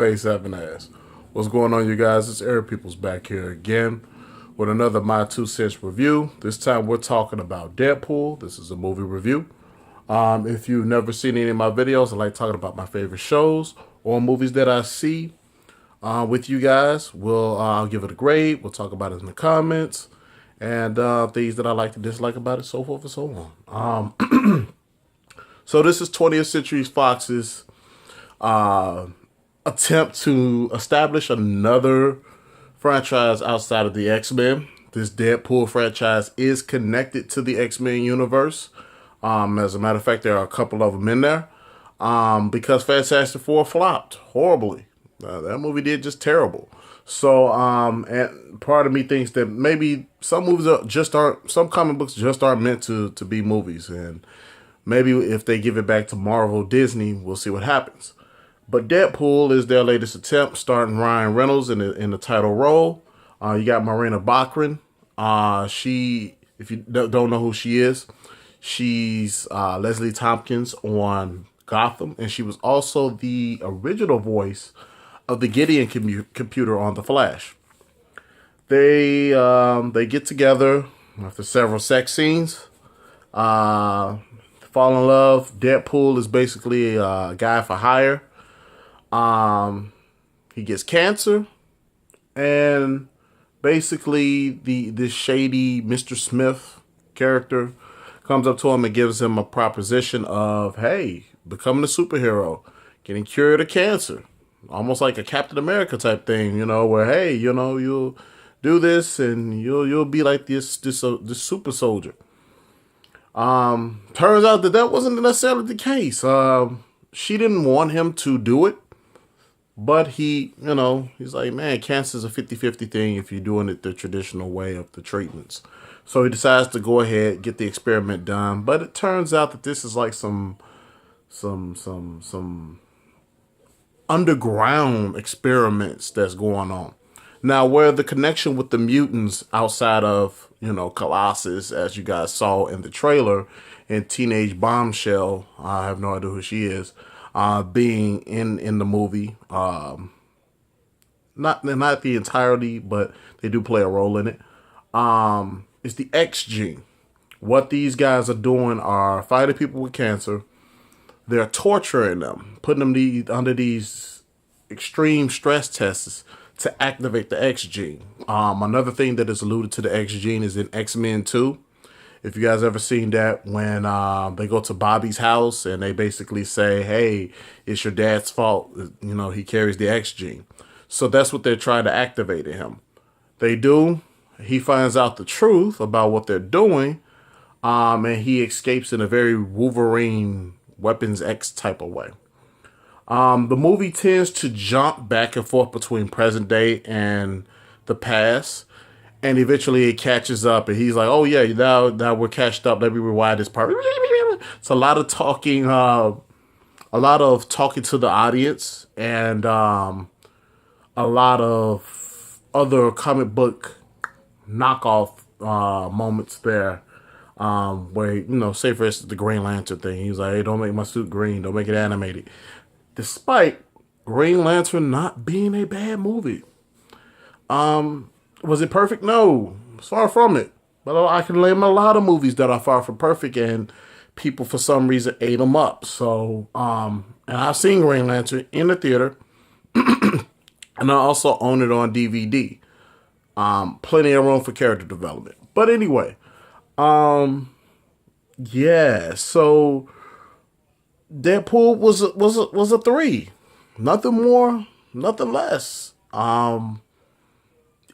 Face having ass. What's going on, you guys? It's Air People's back here again with another My Two Cents review. This time we're talking about Deadpool. This is a movie review. If you've never seen any of my videos, I like talking about my favorite shows or movies that I see with you guys. I'll give it a grade. We'll talk about it in the comments and things that I like to dislike about it, so forth and so on. So this is 20th Century Fox's attempt to establish another franchise outside of the X-Men. This Deadpool franchise is connected to the X-Men universe. As a matter of fact, there are a couple of them in there because Fantastic Four flopped horribly. That movie did just terrible. So, and part of me thinks that maybe some some comic books just aren't meant to be movies. And maybe if they give it back to Marvel, Disney, we'll see what happens. But Deadpool is their latest attempt, starting Ryan Reynolds in the title role. You got Marina Baccarin. She, if you don't know who she is, she's Leslie Tompkins on Gotham, and she was also the original voice of the Gideon computer on The Flash. They get together after several sex scenes. Fall in love. Deadpool is basically a guy for hire. He gets cancer, and basically this shady Mr. Smith character comes up to him and gives him a proposition of, hey, becoming a superhero, getting cured of cancer, almost like a Captain America type thing, where, hey, you'll do this and you'll be like this super soldier. Turns out that wasn't necessarily the case. She didn't want him to do it. But he's like, man, cancer's a 50-50 thing if you're doing it the traditional way of the treatments. So he decides to go ahead, get the experiment done. But it turns out that this is like some underground experiments that's going on. Now, where the connection with the mutants outside of, Colossus, as you guys saw in the trailer, and Teenage Bombshell, I have no idea who she is, being in the movie, not the entirety, but they do play a role in it. It's the X gene. What these guys are doing are fighting people with cancer. They're torturing them, putting them under these extreme stress tests to activate the X gene. Another thing that is alluded to the X gene is in X-Men 2. If you guys ever seen that, when they go to Bobby's house and they basically say, hey, it's your dad's fault. He carries the X gene. So that's what they're trying to activate in him. They do. He finds out the truth about what they're doing. And he escapes in a very Wolverine Weapons X type of way. The movie tends to jump back and forth between present day and the past. And eventually it catches up, and he's like, "Oh yeah, now we're catched up. Let me rewind this part." It's a lot of talking to the audience, and a lot of other comic book knockoff moments there, where say for instance the Green Lantern thing. He's like, "Hey, don't make my suit green. Don't make it animated," despite Green Lantern not being a bad movie. Was it perfect? No. It's far from it. But I can name a lot of movies that are far from perfect, and people for some reason ate them up. So, and I've seen Green Lantern in the theater, and I also own it on DVD. Plenty of room for character development. But anyway, yeah. So Deadpool was a 3. Nothing more, nothing less.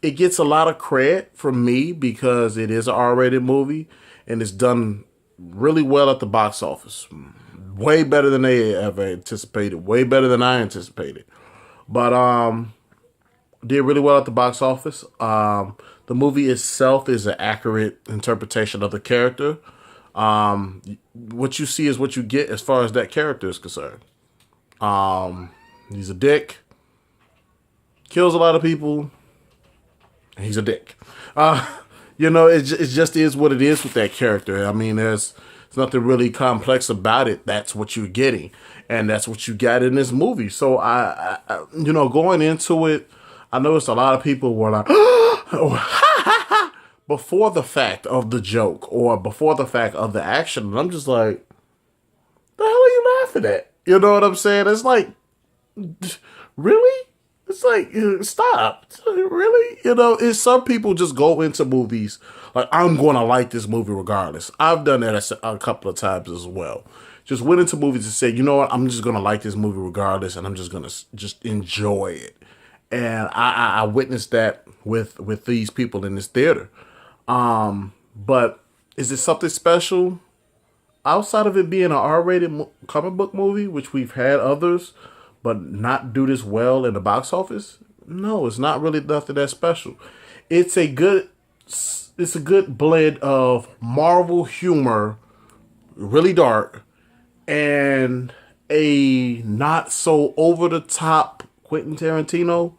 It gets a lot of credit from me because it is an R-rated movie and it's done really well at the box office. Way better than they ever anticipated. Way better than I anticipated. But did really well at the box office. The movie itself is an accurate interpretation of the character. What you see is what you get as far as that character is concerned. He's a dick. Kills a lot of people. He's a dick. It just is what it is with that character. I mean, there's There's nothing really complex about it. That's what you're getting, and that's what you got in this movie. So going into it, I noticed a lot of people were like, before the fact of the joke or before the fact of the action. And I'm just like, the hell are you laughing at? You know what I'm saying? It's like, really? It's like, stop. Really? It's some people just go into movies like, I'm going to like this movie regardless. I've done that a couple of times as well. Just went into movies and said, you know what? I'm just going to like this movie regardless, and I'm just going to just enjoy it. And I witnessed that with these people in this theater. But is it something special? Outside of it being an R-rated comic book movie, which we've had others, but not do this well in the box office? No, it's not really nothing that special. It's a good blend of Marvel humor, really dark, and a not so over the top Quentin Tarantino.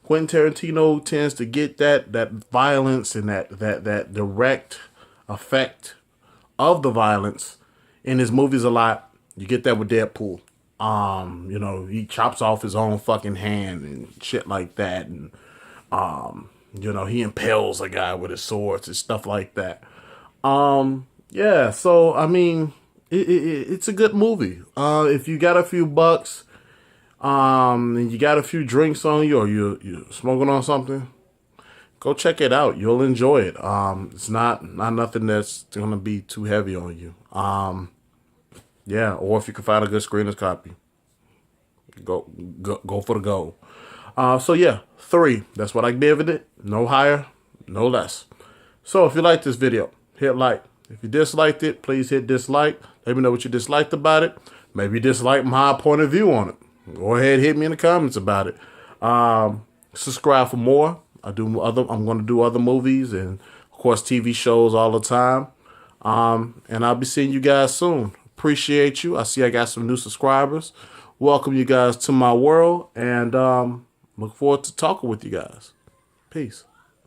Quentin Tarantino tends to get that violence and that direct effect of the violence in his movies a lot. You get that with Deadpool. He chops off his own fucking hand and shit like that, and he impales a guy with his swords and stuff like that. Yeah, so I mean, it's a good movie. If you got a few bucks, and you got a few drinks on you, or you're smoking on something, go check it out. You'll enjoy it. It's not nothing that's gonna be too heavy on you. Yeah, or if you can find a good screener's copy, go for the gold. So yeah, 3. That's what I give it. No higher, no less. So if you like this video, hit like. If you disliked it, please hit dislike. Let me know what you disliked about it. Maybe you dislike my point of view on it. Go ahead, hit me in the comments about it. Subscribe for more. I'm going to do other movies and of course TV shows all the time. And I'll be seeing you guys soon. Appreciate you. I see I got some new subscribers. Welcome you guys to my world, and look forward to talking with you guys. Peace.